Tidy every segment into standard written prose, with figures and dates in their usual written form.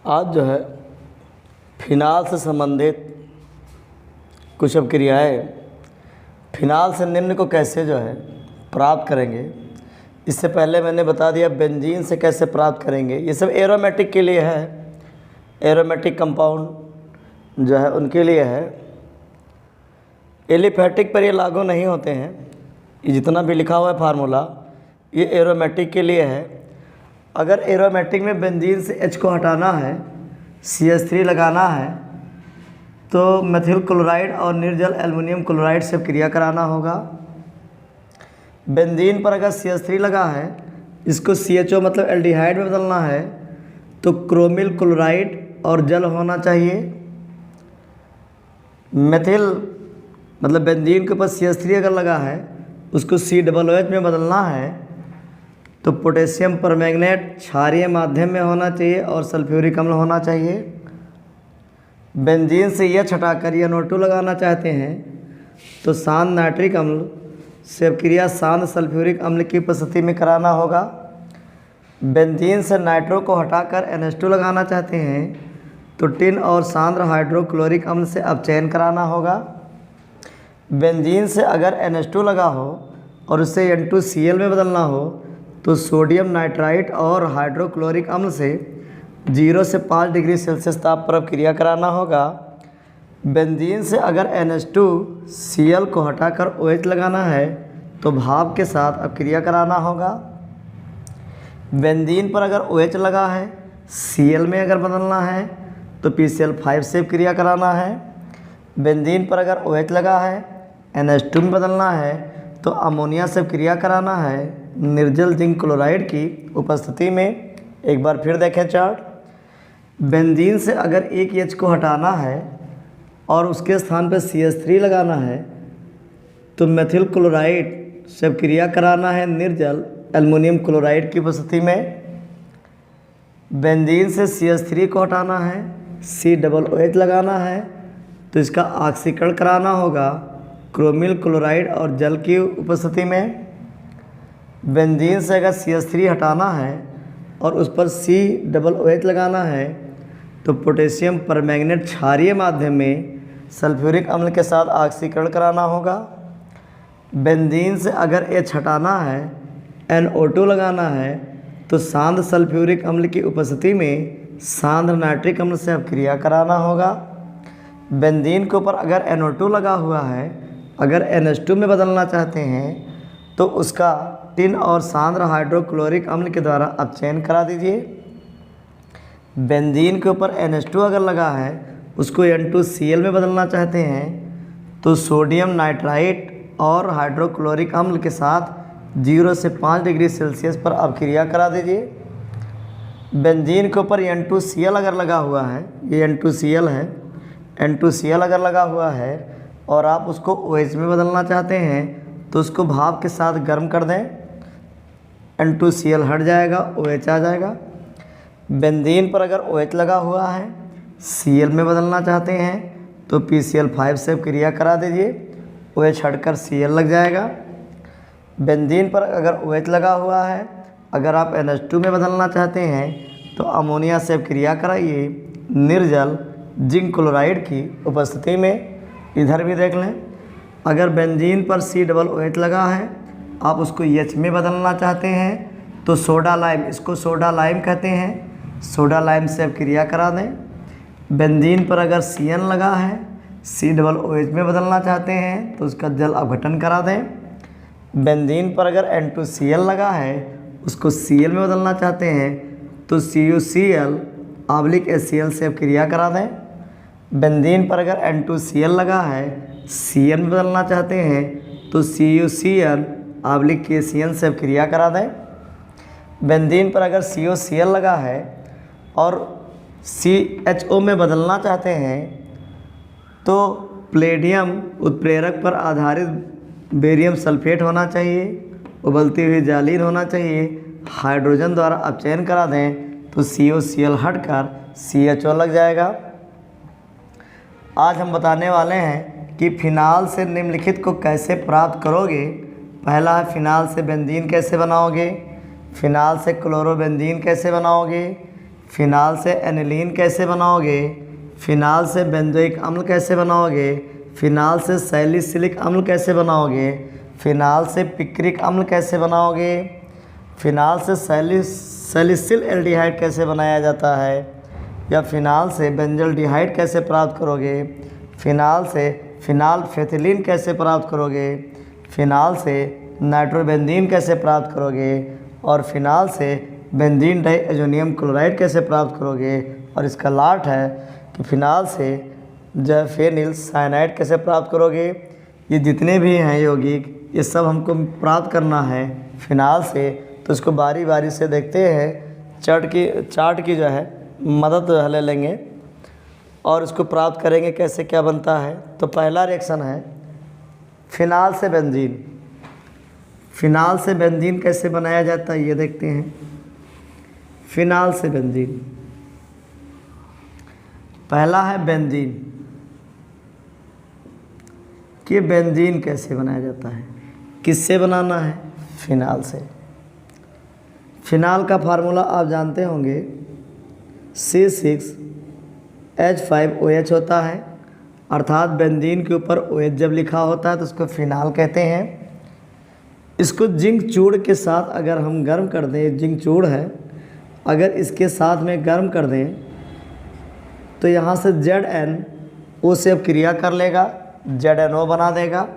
आज जो है फिनाल से संबंधित कुछ अपक्रियाएँ फिनाल से निम्न को कैसे जो है प्राप्त करेंगे। इससे पहले मैंने बता दिया बेंजीन से कैसे प्राप्त करेंगे। ये सब एरोमेटिक के लिए है, एरोमेटिक कंपाउंड जो है उनके लिए है। एलिफैटिक पर ये लागू नहीं होते हैं। ये जितना भी लिखा हुआ है फार्मूला ये एरोमेटिक के लिए है। अगर एरोमेटिक में बेंजीन से H को हटाना है, CH3 लगाना है, तो मेथिल क्लोराइड और निर्जल एल्युमिनियम क्लोराइड से क्रिया कराना होगा। बेंजीन पर अगर CH3 लगा है, इसको CHO मतलब एल्डिहाइड में बदलना है, तो क्रोमिल क्लोराइड और जल होना चाहिए। मेथिल मतलब बेंजीन के ऊपर CH3 अगर लगा है, उसको COOH में बदलना है, तो पोटेशियम परमैंगनेट क्षारीय माध्यम में होना चाहिए और सल्फ्यूरिक अम्ल होना चाहिए। बेंजीन से यह हटाकर NO2 लगाना चाहते हैं, तो शांत नाइट्रिक अम्ल से अपक्रिया शांत सल्फ्यूरिक अम्ल की उपस्थिति में कराना होगा। बेंजीन से नाइट्रो को हटाकर NH2 लगाना चाहते हैं, तो टिन और सांद्र हाइड्रोक्लोरिक अम्ल से अपचयन कराना होगा। बेंजीन से अगर NH2 लगा हो और उसे N2Cl में बदलना हो, तो सोडियम नाइट्राइट और हाइड्रोक्लोरिक अम्ल से 0 से 5 डिग्री सेल्सियस ताप पर अपक्रिया कराना होगा। बेंजीन से अगर NH2Cl को हटाकर OH लगाना है, तो भाप के साथ अपक्रिया कराना होगा। बेंजीन पर अगर OH लगा है, Cl में अगर बदलना है, तो PCl5 से क्रिया कराना है। बेंजीन पर अगर OH लगा है, NH2 में बदलना है, तो अमोनिया से क्रिया कराना है निर्जल जिंक क्लोराइड की उपस्थिति में। एक बार फिर देखें चार्ट। बेंजीन से अगर एक H को हटाना है और उसके स्थान पर CH3 लगाना है, तो मेथिल क्लोराइड से क्रिया कराना है निर्जल एल्युमिनियम क्लोराइड की उपस्थिति में। बेंजीन से CH3 को हटाना है, COOH लगाना है, तो इसका ऑक्सीकरण कराना होगा क्रोमिल क्लोराइड और जल की उपस्थिति में। बेंजीन से अगर CH3 हटाना है और उस पर COOH लगाना है, तो पोटेशियम परमैंगनेट क्षारीय माध्यम में सल्फ्यूरिक अम्ल के साथ ऑक्सीकरण कराना होगा। बेंजीन से अगर H हटाना है, NO2 लगाना है, तो सांद्र सल्फ्यूरिक अम्ल की उपस्थिति में सांद्र नाइट्रिक अम्ल से अपक्रिया कराना होगा। बेंजीन के ऊपर अगर NO2 लगा हुआ है, अगर NH2 में बदलना चाहते हैं, तो उसका टिन और सांद्र हाइड्रोक्लोरिक अम्ल के द्वारा अपचयन करा दीजिए। बेंजीन के ऊपर NH2 अगर लगा है, उसको N2Cl में बदलना चाहते हैं, तो सोडियम नाइट्राइट और हाइड्रोक्लोरिक अम्ल के साथ 0 से 5 डिग्री सेल्सियस पर अपक्रिया करा दीजिए। बेंजीन के ऊपर N2Cl अगर लगा हुआ है, ये N2Cl है, N2Cl अगर लगा हुआ है और आप उसको OH में बदलना चाहते हैं, तो उसको भाप के साथ गर्म कर दें, N2Cl हट जाएगा, OH आ जाएगा। बेंजीन पर अगर OH लगा हुआ है, Cl में बदलना चाहते हैं, तो PCl5 से क्रिया करा दीजिए, OH हटकर Cl लग जाएगा। बेंजीन पर अगर OH लगा हुआ है, अगर आप NH2 में बदलना चाहते हैं, तो अमोनिया से क्रिया कराइए निर्जल जिंक क्लोराइड की उपस्थिति में। इधर भी देख लें, अगर बेंजीन पर COOH लगा है, आप उसको H में बदलना चाहते हैं, तो सोडा लाइम, इसको सोडा लाइम कहते हैं, सोडा लाइम से क्रिया करा दें। बेंजीन पर अगर CN लगा है, COOH में बदलना चाहते हैं, तो उसका जल अपघटन करा दें। बेंजीन पर अगर N2Cl लगा है, उसको Cl में बदलना चाहते हैं, तो CuCl/HCl से क्रिया करा दें। बेंजीन पर अगर N2Cl लगा है, Cn में बदलना चाहते हैं, तो CuCl/KCl से क्रिया करा दें। बेंजीन पर अगर COCl लगा है और CHO में बदलना चाहते हैं, तो प्लेडियम उत्प्रेरक पर आधारित बेरियम सल्फेट होना चाहिए, उबलती हुई जालीन होना चाहिए, हाइड्रोजन द्वारा अपचयन करा दें, तो COCl हटकर CHO लग जाएगा। आज हम बताने वाले हैं कि फिनाल से निम्नलिखित को कैसे प्राप्त करोगे। पहला है फिनाल से बेंजीन कैसे बनाओगे, फिनाल से क्लोरोबेंजीन कैसे बनाओगे, फिनाल से एनिलीन कैसे बनाओगे, फिनाल से बेंजोइक अम्ल कैसे बनाओगे, फिनाल से सैलिसिलिक अम्ल कैसे बनाओगे, फिनाल से पिक्रिक अम्ल कैसे बनाओगे, फिनाल से सैलिसिल एल्डिहाइड कैसे बनाया जाता है, या फिनाल से बेंजल्डिहाइड कैसे प्राप्त करोगे, फिनाल से फिनाल फेथिलीन कैसे प्राप्त करोगे, फिनाल से नाइट्रोबेंजीन कैसे प्राप्त करोगे, और फिनाल से बेंजीन डाइएजोनियम क्लोराइड कैसे प्राप्त करोगे। और इसका लास्ट है कि फिनाल से जफेनिल साइनाइड कैसे प्राप्त करोगे। ये जितने भी हैं यौगिक, ये सब हमको प्राप्त करना है फिनाल से। तो इसको बारी बारी से देखते हैं, चार्ट की जो है मदद ले लेंगे और इसको प्राप्त करेंगे कैसे क्या बनता है। तो पहला रिएक्शन है फिनाल से बेंजीन। फिनाल से बेंजीन कैसे बनाया जाता है ये देखते हैं। फिनाल से बेंजीन, पहला है बेंजीन कि बेंजीन कैसे बनाया जाता है, किससे बनाना है, फिनाल से। फिनाल का फार्मूला आप जानते होंगे, C6H5OH होता है, अर्थात बेंजीन के ऊपर OH जब लिखा होता है तो उसको फिनाल कहते हैं। इसको जिंक चूड़ के साथ अगर हम गर्म कर दें, जिंक चूड़ है, अगर इसके साथ में गर्म कर दें तो यहाँ से ZnO से अब क्रिया कर लेगा, ZnO बना देगा।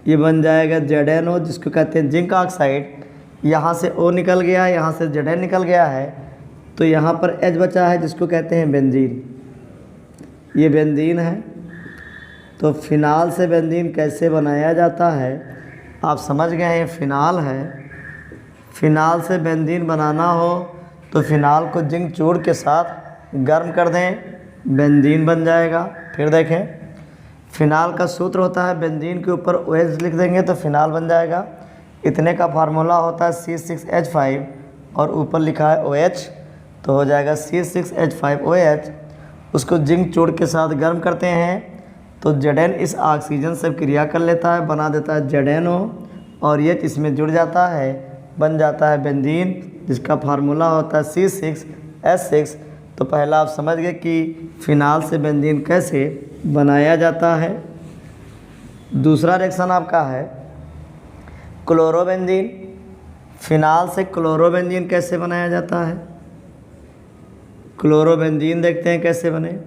ये बन जाएगा ZnO, जिसको कहते हैं जिंक ऑक्साइड। यहाँ से O निकल गया, यहाँ से Zn निकल गया है, तो यहाँ पर H बचा है जिसको कहते हैं बेंजीन। ये बेंजीन है। तो फिनाल से बेंजीन कैसे बनाया जाता है आप समझ गए हैं, फिनाल है। फिनाल से बेंजीन बनाना हो तो फिनाल को जिंक चूड़ के साथ गर्म कर दें, बेंजीन बन जाएगा। फिर देखें, फिनाल का सूत्र होता है, बेंजीन के ऊपर OH लिख देंगे तो फिनाल बन जाएगा। इतने का फार्मूला होता है C6H5 और ऊपर लिखा है OH, तो हो जाएगा C6H5OH। उसको जिंक चूड़ के साथ गर्म करते हैं तो Zn इस ऑक्सीजन से क्रिया कर लेता है, बना देता है ZnO, और ये इसमें जुड़ जाता है, बन जाता है बेंजीन, जिसका फार्मूला होता है C6H6। तो पहला आप समझ गए कि फिनाल से बेंजीन कैसे बनाया जाता है। दूसरा रिएक्शन आपका है क्लोरोबेंजीन। फिनाल से क्लोरोबेंजीन कैसे बनाया जाता है। क्लोरोबेंजीन देखते हैं कैसे बने।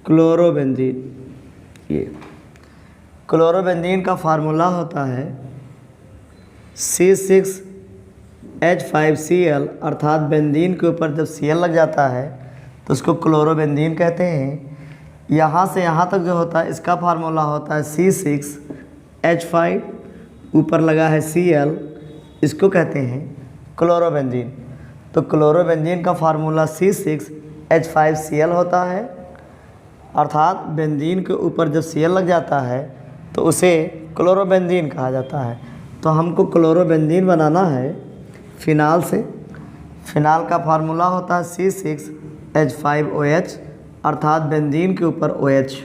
क्लोरोबेंजीन, ये क्लोरोबेंजीन का फार्मूला होता है C6H5Cl, अर्थात बेंजीन के ऊपर जब Cl लग जाता है तो उसको क्लोरोबेंजीन कहते हैं। यहाँ से यहाँ तक जो होता है इसका फार्मूला होता है C6H5, ऊपर लगा है Cl, इसको कहते हैं क्लोरोबेंजीन। तो क्लोरोबेंजीन का फार्मूला C6H5Cl होता है, अर्थात बेंजीन के ऊपर जब Cl लग जाता है तो उसे क्लोरोबेंजीन कहा जाता है। तो हमको क्लोरोबेंजीन बनाना है फिनाल से। फिनाल का फार्मूला होता है C6H5OH, अर्थात बेंजीन के ऊपर OH।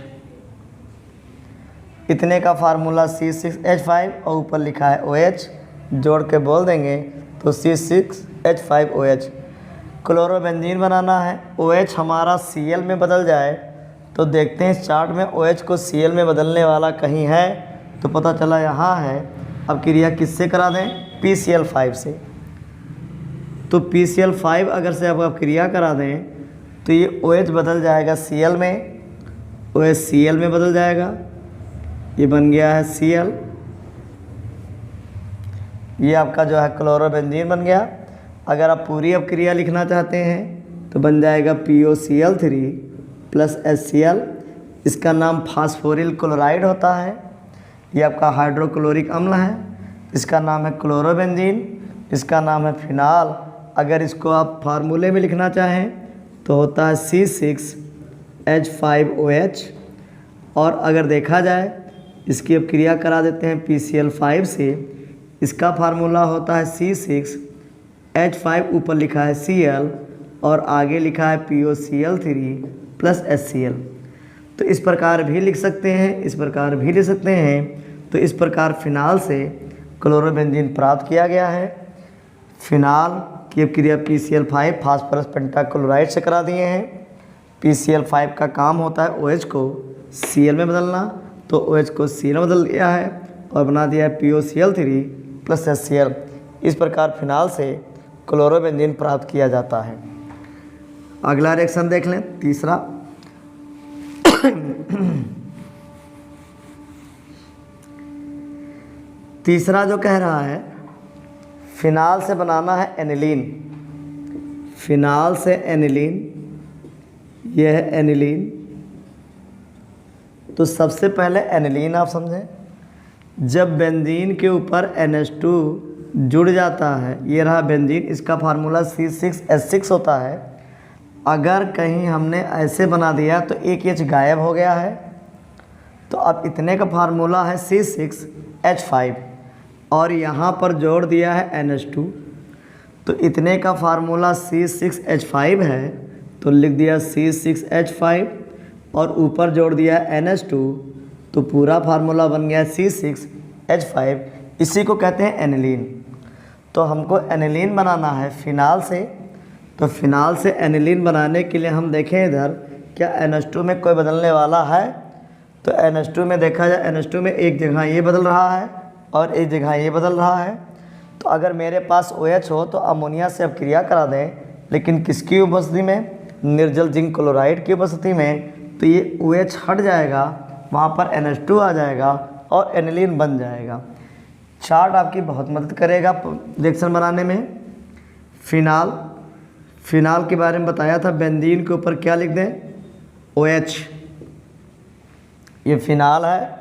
इतने का फार्मूला C6H5 और ऊपर लिखा है OH, जोड़ के बोल देंगे तो C6H5OH। क्लोरोबेंजीन बनाना है, OH हमारा Cl में बदल जाए तो देखते हैं चार्ट में OH को Cl में बदलने वाला कहीं है, तो पता चला यहाँ है। अब क्रिया किससे करा दें, PCl5 से। तो PCl5 अगर से अब आप क्रिया करा दें तो ये OH बदल जाएगा Cl में, OH Cl में बदल जाएगा, ये बन गया है Cl। ये आपका जो है क्लोरोबेंजीन बन गया। अगर आप पूरी अब क्रिया लिखना चाहते हैं तो बन जाएगा POCl3 प्लस HCl। इसका नाम फास्फोरिल क्लोराइड होता है। ये आपका हाइड्रोक्लोरिक अम्ल है, इसका नाम है क्लोरोबेंजीन, इसका नाम है फिनाल। अगर इसको आप फार्मूले में लिखना चाहें तो होता है C6H5OH। और अगर देखा जाए इसकी अब क्रिया करा देते हैं PCl5 से। इसका फार्मूला होता है C6H5, ऊपर लिखा है Cl और आगे लिखा है POCl3 प्लस HCl। तो इस प्रकार भी लिख सकते हैं, इस प्रकार भी लिख सकते हैं। तो इस प्रकार फिनाल से क्लोरोबेंजीन प्राप्त किया गया है। फिनाल कि अब क्रिया PCl5 फास्फोरस पेंटाक्लोराइड से करा दिए हैं। PCl5 का काम होता है OH को Cl में बदलना, तो OH को Cl में बदल दिया है और बना दिया है POCl3 प्लस HCl। इस प्रकार फिनाल से क्लोरोबेंजीन प्राप्त किया जाता है। अगला रिएक्शन देख लें, तीसरा। तीसरा जो कह रहा है फिनाल से बनाना है एनिलीन। फिनाल से एनिलीन, यह है एनिलीन। तो सबसे पहले एनिलीन आप समझें, जब बेंजीन के ऊपर NH2 जुड़ जाता है, ये रहा बेंजीन, इसका फार्मूला C6H6 होता है। अगर कहीं हमने ऐसे बना दिया तो एक H गायब हो गया है, तो अब इतने का फार्मूला है C6H5 और यहाँ पर जोड़ दिया है NH2, तो इतने का फार्मूला C6H5 है, तो लिख दिया C6H5 और ऊपर जोड़ दिया NH2, तो पूरा फार्मूला बन गया C6H5। इसी को कहते हैं एनिलीन। तो हमको एनिलीन बनाना है फिनाल से, तो फिनाल से एनिलीन बनाने के लिए हम देखें इधर क्या NH2 में कोई बदलने वाला है। तो NH2 में देखा जाए, NH2 में एक जगह ये बदल रहा है और एक जगह ये बदल रहा है। तो अगर मेरे पास OH हो तो अमोनिया से अब क्रिया करा दें, लेकिन किसकी उपस्थिति में, निर्जल जिंक क्लोराइड की उपस्थिति में, तो ये OH हट जाएगा, वहाँ पर NH2 आ जाएगा और एनिलीन बन जाएगा। चार्ट आपकी बहुत मदद करेगा रिएक्शन बनाने में। फिनाल के बारे में बताया था, बेंजीन के ऊपर क्या लिख दें, OH। ये फिनाल है,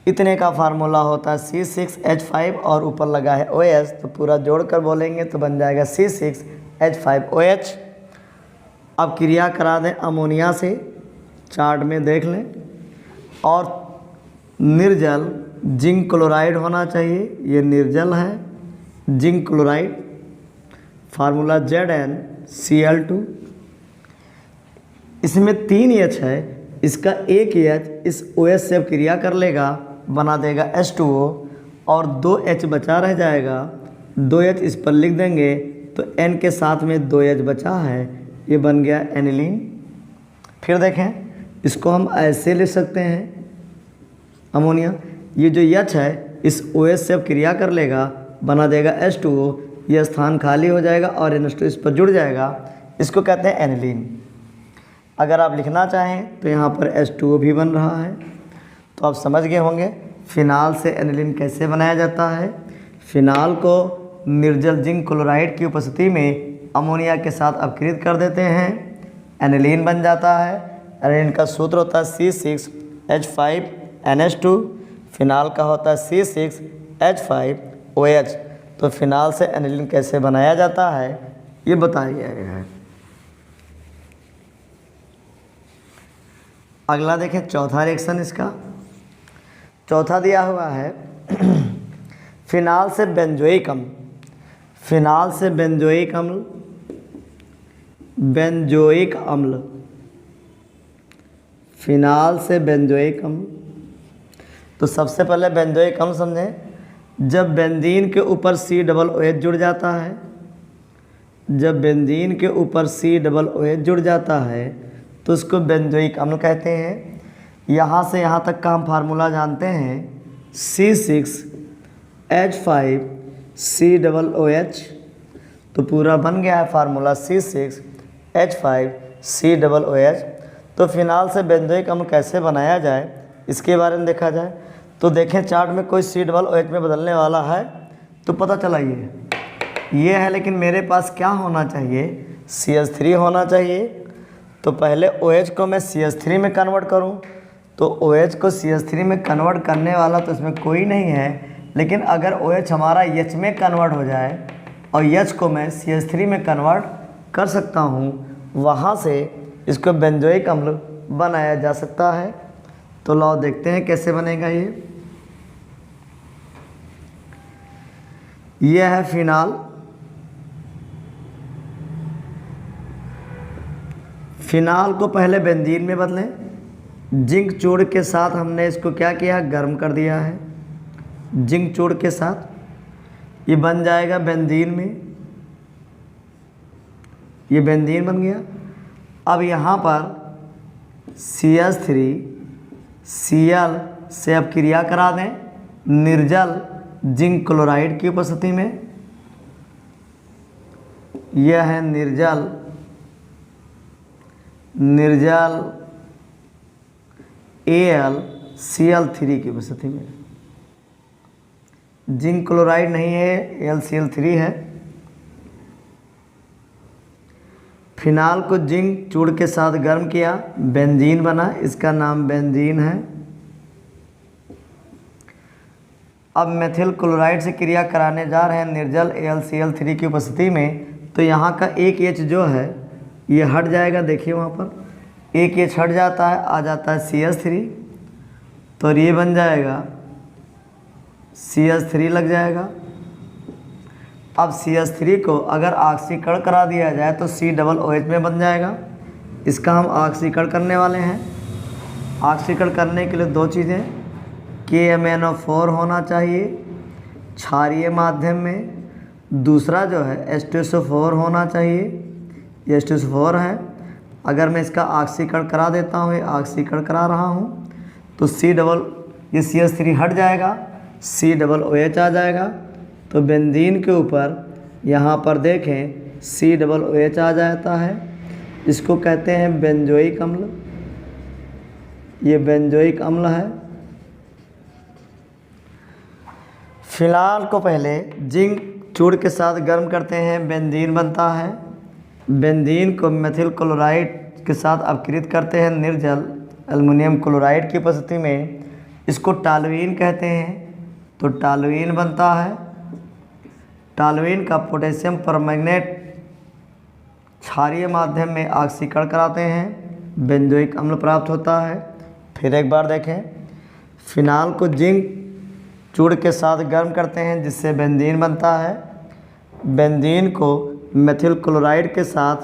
इतने का फार्मूला होता है C6H5 और ऊपर लगा है OH, तो पूरा जोड़कर बोलेंगे तो बन जाएगा C6H5OH। अब क्रिया करा दें अमोनिया से, चार्ट में देख लें, और निर्जल जिंक क्लोराइड होना चाहिए, ये निर्जल है जिंक क्लोराइड, फार्मूला ZnCl2। इसमें 3 H है, इसका एक H इस OH से अब क्रिया कर लेगा, बना देगा H2O और 2 H बचा रह जाएगा। 2 H इस पर लिख देंगे तो N के साथ में 2 H बचा है, ये बन गया एनिलीन। फिर देखें, इसको हम ऐसे लिख सकते हैं अमोनिया, ये जो H है इस OH से अब क्रिया कर लेगा, बना देगा H2O, यह स्थान खाली हो जाएगा और NH2 इस पर जुड़ जाएगा, इसको कहते हैं एनिलीन। अगर आप लिखना चाहें तो यहाँ पर H2O भी बन रहा है। तो आप समझ गए होंगे फिनाल से एनिलीन कैसे बनाया जाता है। फिनाल को निर्जल जिंक क्लोराइड की उपस्थिति में अमोनिया के साथ अपकृत कर देते हैं, एनिलीन बन जाता है। एनिलीन का सूत्र होता है C6H5NH2, फिनाल का होता है C6H5OH। तो फिनाल से एनिलीन कैसे बनाया जाता है ये बताया गया है। अगला देखें, चौथा रिएक्शन इसका। चौथा दिया हुआ है फिनाल से बेंजोइक अम्ल। फिनाल से बेंजोइक अम्ल, बेंजोइक अम्ल, फिनाल से बेंजोइक अम्ल। तो सबसे पहले बेंजोइक अम्ल समझें, जब बेंजीन के ऊपर COOH जुड़ जाता है, जब बेंजीन के ऊपर COOH जुड़ जाता है तो उसको बेंजोइक अम्ल कहते हैं। यहाँ से यहाँ तक का हम फार्मूला जानते हैं C6H5COOH, तो पूरा बन गया है फार्मूला C6H5COOH। तो फिनाल से बेंजोइक अम्ल कैसे बनाया जाए इसके बारे में देखा जाए तो देखें, चार्ट में कोई COOH में बदलने वाला है तो पता चला ये है, लेकिन मेरे पास क्या होना चाहिए, CH3 होना चाहिए। तो पहले OH को मैं CH3 में कन्वर्ट करूं, तो OH को CH3 में कन्वर्ट करने वाला तो इसमें कोई नहीं है, लेकिन अगर OH हमारा H में कन्वर्ट हो जाए और H को मैं CH3 में कन्वर्ट कर सकता हूं, वहां से इसको बेंजोइक अम्ल बनाया जा सकता है। तो लाओ देखते हैं कैसे बनेगा ये है फिनाल। फिनाल को पहले बेंजीन में बदलें, जिंक चूड़ के साथ हमने इसको क्या किया, गर्म कर दिया है। जिंक चूड़ के साथ ये बन जाएगा बेंजीन में, ये बेंजीन बन गया। अब यहाँ पर CH3 Cl से अब क्रिया करा दें निर्जल जिंक क्लोराइड की उपस्थिति में। यह है निर्जल AlCl3 की उपस्थिति में। जिंक क्लोराइड नहीं है, AlCl3 है। फिनाल को जिंक चूड़ के साथ गर्म किया, बेंजीन बना, इसका नाम बेंजीन है। अब मेथिल क्लोराइड से क्रिया कराने जा रहे हैं निर्जल AlCl3 की उपस्थिति में, तो यहाँ का एक H जो है ये हट जाएगा। देखिए वहाँ पर एक H हट जाता है, आ जाता है CH3, तो ये बन जाएगा CH3 लग जाएगा। अब CH3 को अगर ऑक्सीकरण करा दिया जाए तो COOH में बन जाएगा। इसका हम ऑक्सीकरण करने वाले हैं। ऑक्सीकरण करने के लिए दो चीज़ें, KMnO4 होना चाहिए क्षारीय माध्यम में, दूसरा जो है H2SO4 होना चाहिए। ये H2SO4 है। अगर मैं इसका ऑक्सीकरण करा देता हूँ, ये ऑक्सीकरण करा रहा हूँ, तो ये CH3 हट जाएगा, COOH आ जाएगा। तो बेंजीन के ऊपर यहाँ पर देखें COOH आ जाता है। इसको कहते हैं बेंजोइक अम्ल। ये बेंजोइक अम्ल है। फिनाल को पहले जिंक चूड़ के साथ गर्म करते हैं, बेंजीन बनता है। बेंजीन को मेथिल क्लोराइड के साथ अपकृत करते हैं निर्जल एल्युमिनियम क्लोराइड की उपस्थिति में। इसको टॉल्यूइन कहते हैं, तो टॉल्यूइन बनता है। टॉल्यूइन का पोटेशियम परमैंगनेट क्षारीय माध्यम में ऑक्सीकरण कराते हैं, बेंजोइक अम्ल प्राप्त होता है। फिर एक बार देखें, फिनाल को जिंक चूड़ के साथ गर्म करते हैं जिससे बेंजीन बनता है। बेंजीन को मेथिल क्लोराइड के साथ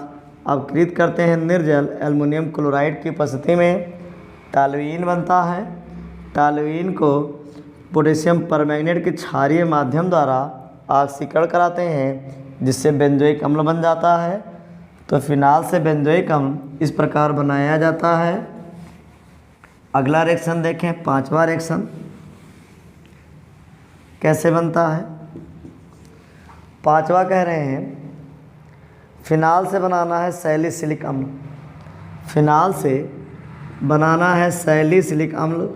अपकृत करते हैं निर्जल एल्युमिनियम क्लोराइड की उपस्थिति में, टॉल्यूइन बनता है। टॉल्यूइन को पोटेशियम परमैंगनेट के क्षारीय माध्यम द्वारा ऑक्सीकरण कराते हैं जिससे बेंजोइक अम्ल बन जाता है। तो फिनाल से बेंजोइक अम्ल इस प्रकार बनाया जाता है। अगला रिएक्शन देखें, पांचवा रिएक्शन कैसे बनता है। पांचवा कह रहे हैं फिनाल से बनाना है सैलिसिलिक अम्ल। फिनाल से बनाना है सैलिसिलिक अम्ल।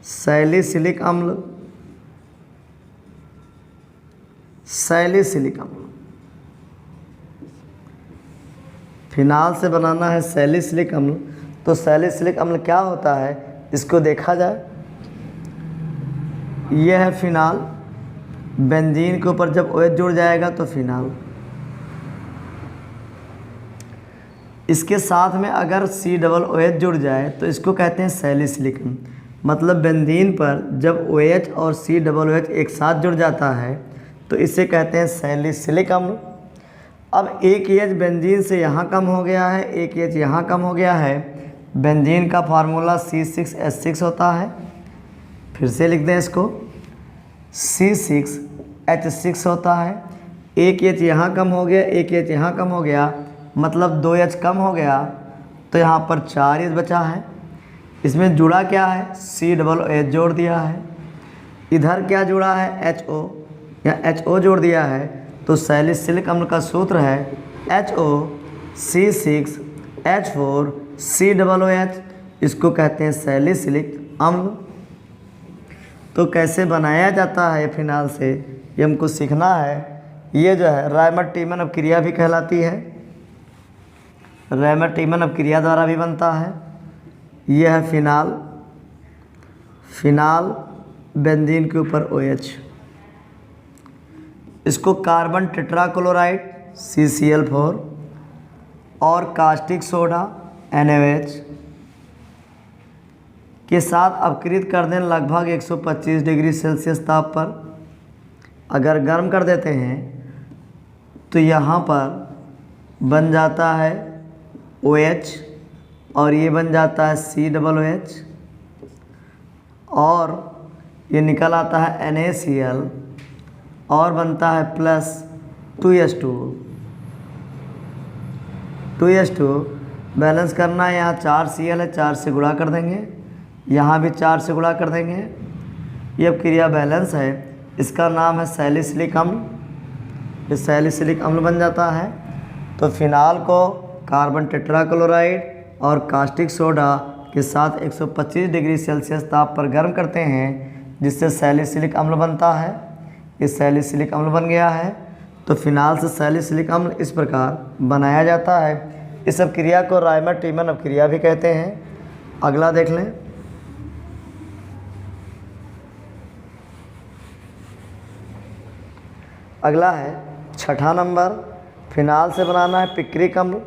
सैलिसिलिक अम्ल, सैलिसिलिक अम्ल। फिनाल से बनाना है सैलिसिलिक अम्ल। तो सैलिसिलिक अम्ल क्या होता है इसको देखा जाए। यह है फिनाल। बेंजीन के ऊपर जब OH जुड़ जाएगा तो फिनाल। इसके साथ में अगर COOH जुड़ जाए तो इसको कहते हैं सैलिसिलिक अम्ल। मतलब बेंजीन पर जब OH और COOH एक साथ जुड़ जाता है तो इसे कहते हैं सैलिसिलिक अम्ल। अब एक H बेंजीन से यहाँ कम हो गया है, एक H यहाँ कम हो गया है। बेंजीन का फार्मूला C6H6 होता है। फिर से लिख दें इसको, C6H6 होता है। एक H यहाँ कम हो गया, एक H यहाँ कम हो गया, मतलब 2H कम हो गया, तो यहाँ पर 4H बचा है। इसमें जुड़ा क्या है, COOH जोड़ दिया है। इधर क्या जुड़ा है, HO या HO जोड़ दिया है। तो सैलिसिलिक अम्ल का सूत्र है HOC6H4COOH। इसको कहते हैं सैलिसिलिक अम्ल। तो कैसे बनाया जाता है फिनाल से ये हमको सीखना है। ये जो है रायमर्ट-टीमन अपक्रिया भी कहलाती है। रायमर्ट-टीमन अपक्रिया द्वारा भी बनता है। यह है फिनाल। फिनाल बेंजीन के ऊपर OH। इसको कार्बन टेट्राक्लोराइड CCl4 और कास्टिक सोडा NaOH के साथ अपकृत कर दें लगभग 125 डिग्री सेल्सियस ताप पर। अगर गर्म कर देते हैं तो यहाँ पर बन जाता है OH और ये बन जाता है COOH और ये निकल आता है NaCl और बनता है +2H2O। 2:2 बैलेंस करना है। यहाँ 4Cl है, 4 से गुणा कर देंगे, यहाँ भी 4 से गुणा कर देंगे। ये अब क्रिया बैलेंस है, इसका नाम है सैलिसिलिक अम्ल। ये सैलिसिलिक अम्ल बन जाता है। तो फिनाल को कार्बन टेट्राक्लोराइड और कास्टिक सोडा के साथ 125 डिग्री सेल्सियस ताप पर गर्म करते हैं, जिससे सैलिसिलिक अम्ल बनता है। ये सैलिसिलिक अम्ल बन गया है। तो फिनाल से सैलिसिलिक अम्ल इस प्रकार बनाया जाता है। इस क्रिया को रायमर टीमन अपक्रिया भी कहते हैं। अगला देख लें। अगला है छठा नंबर, फिनाल से बनाना है पिक्रिक अम्ल।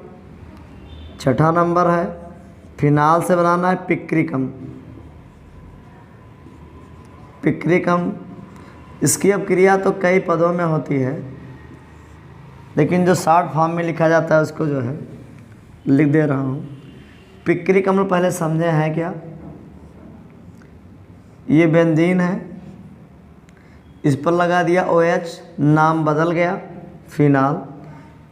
छठा नंबर है फिनाल से बनाना है पिक्रिक अम्ल। पिक्रिक अम्ल, इसकी अब क्रिया तो कई पदों में होती है, लेकिन जो शॉर्ट फॉर्म में लिखा जाता है उसको जो है लिख दे रहा हूँ। पिक्रिक अम्ल पहले समझे हैं क्या? ये बेंजीन है, इस पर लगा दिया OH, नाम बदल गया फिनाल।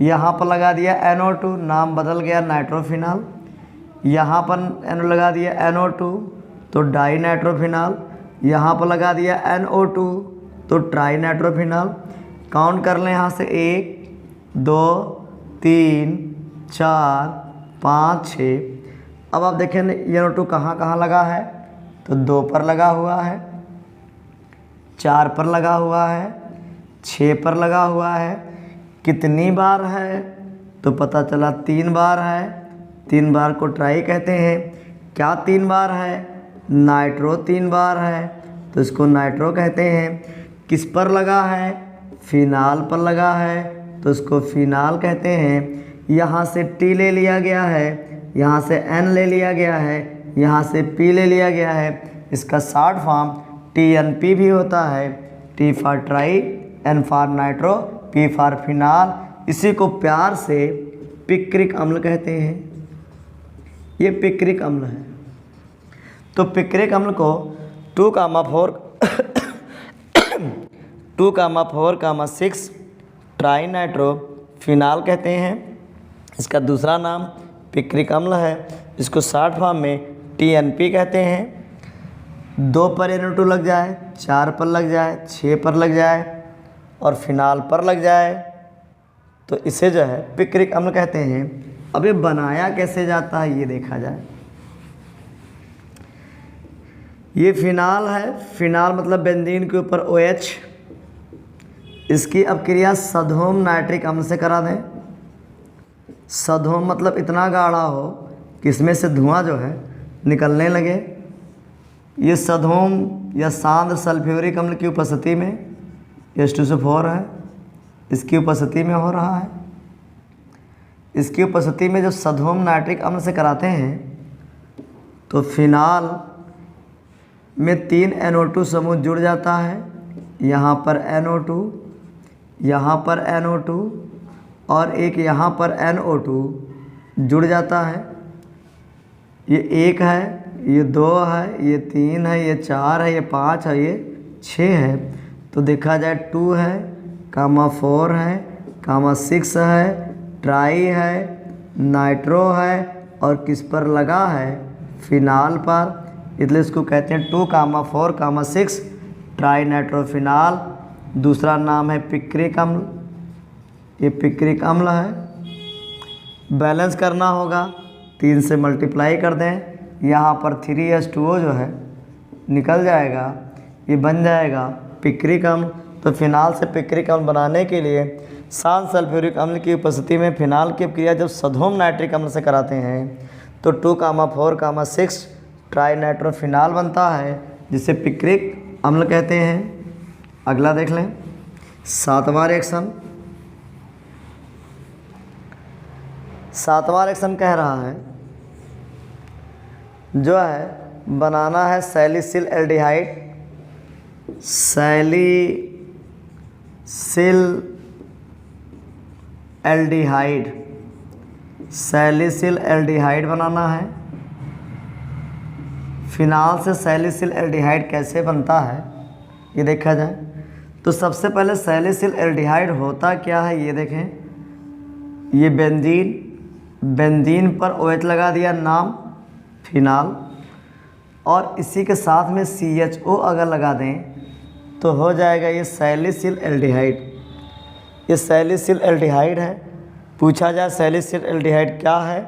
यहाँ पर लगा दिया NO2, नाम बदल गया नाइट्रोफिनाल। यहाँ पर NO लगा दिया NO2 तो डाई नाइट्रोफिनाल। यहाँ पर लगा दिया NO2 तो ट्राई नाइट्रोफिनाल। काउंट कर लें यहाँ से 1 2 3 4 5 6। अब आप देखें NO2 कहाँ कहाँ लगा है, तो 2 पर लगा हुआ है, 4 पर लगा हुआ है, 6 पर लगा हुआ है। कितनी बार है, तो पता चला 3 बार है। 3 बार को ट्राई कहते हैं। क्या 3 बार है? नाइट्रो 3 बार है, तो इसको नाइट्रो कहते हैं। किस पर लगा है? फिनाल पर लगा है, तो इसको फिनाल कहते हैं। यहाँ से T ले लिया गया है, यहाँ से N ले लिया गया है, यहाँ से P ले लिया गया है। इसका शॉर्ट फॉर्म TNP भी होता है। T for tri, N for nitro, P for phenol. इसी को प्यार से पिक्रिक अम्ल कहते हैं। ये पिक्रिक अम्ल है। तो पिक्रिक अम्ल को 2,4,6 ट्राई नाइट्रो फिनाल कहते हैं। इसका दूसरा नाम पिक्रिक अम्ल है। इसको शॉर्ट फॉर्म में TNP कहते हैं। 2 पर NO2 लग जाए, 4 पर लग जाए, 6 पर लग जाए और फिनाल पर लग जाए, तो इसे जो है पिक्रिक अम्ल कहते हैं। अब ये बनाया कैसे जाता है ये देखा जाए। ये फिनाल है, फिनाल मतलब बेंजीन के ऊपर OH। इसकी अब क्रिया सधोम नाइट्रिक अम्ल से करा दें। सधोम मतलब इतना गाढ़ा हो कि इसमें से धुआं जो है निकलने लगे। ये सधोम या सांद्र सल्फ्यूरिक अम्ल की उपस्थिति में H2SO4 है, इसकी उपस्थिति में हो रहा है। इसकी उपस्थिति में जब सधोम नाइट्रिक अम्ल से कराते हैं तो फिनाल में 3 NO2 समूह जुड़ जाता है। यहाँ पर NO2, यहाँ पर NO2 और एक यहाँ पर NO2 जुड़ जाता है। ये 1 है, ये 2 है, ये 3 है, ये 4 है, ये 5 है, ये 6 है। तो देखा जाए 2 है, 4 है, 6 है, ट्राई है, नाइट्रो है और किस पर लगा है? फिनाल पर। इसलिए इसको कहते हैं 2, 4, 6 ट्राई नाइट्रोफिनाल। दूसरा नाम है पिक्रिक अम्ल। ये पिक्रिक अम्ल है। बैलेंस करना होगा, 3 से मल्टीप्लाई कर दें, यहाँ पर 3H2O जो है निकल जाएगा, ये बन जाएगा पिक्रिक अम्ल। तो फिनाल से पिक्रिक अम्ल बनाने के लिए सांद्र सल्फ्यूरिक अम्ल की उपस्थिति में फिनाल की क्रिया जब सधोम नाइट्रिक अम्ल से कराते हैं तो 2, 4, 6 ट्राई नाइट्रोफिनाल बनता है, जिसे पिक्रिक अम्ल कहते हैं। अगला देख लें, 7वां रिएक्शन। 7वां रिएक्शन कह रहा है जो है बनाना है सैलिसिल एल्डिहाइड। सैलिसिल एल्डिहाइड बनाना है। फिनाल से सैलिसिल एल्डिहाइड कैसे बनता है ये देखा जाए तो सबसे पहले सैलिसिल एल्डिहाइड होता क्या है ये देखें। ये बेंजीन बेंजीन पर OH लगा दिया, नाम फिनाल, और इसी के साथ में CHO अगर लगा दें तो हो जाएगा ये सैलिसिल एल्डिहाइड। ये सैलिसिल एल्डिहाइड है। पूछा जाए सैलिसिल एल्डिहाइड क्या है,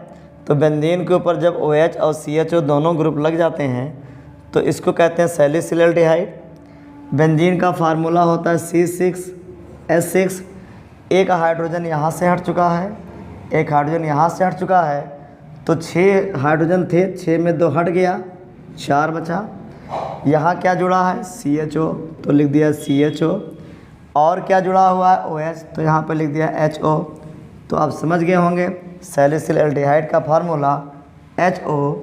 तो बेंजीन के ऊपर जब OH और CHO दोनों ग्रुप लग जाते हैं तो इसको कहते हैं सैलिसिल एल्डिहाइड। बेंजीन का फार्मूला होता है C6H6। एक हाइड्रोजन यहाँ से हट चुका है, एक हाइड्रोजन यहाँ से हट चुका है, तो 6 हाइड्रोजन थे, 6 में 2 हट गया, 4 बचा। यहाँ क्या जुड़ा है CHO, तो लिख दिया CHO। और क्या जुड़ा हुआ है OH, तो यहाँ पर लिख दिया HO। तो आप समझ गए होंगे सैलिसिल एल्डिहाइड का फार्मूला HO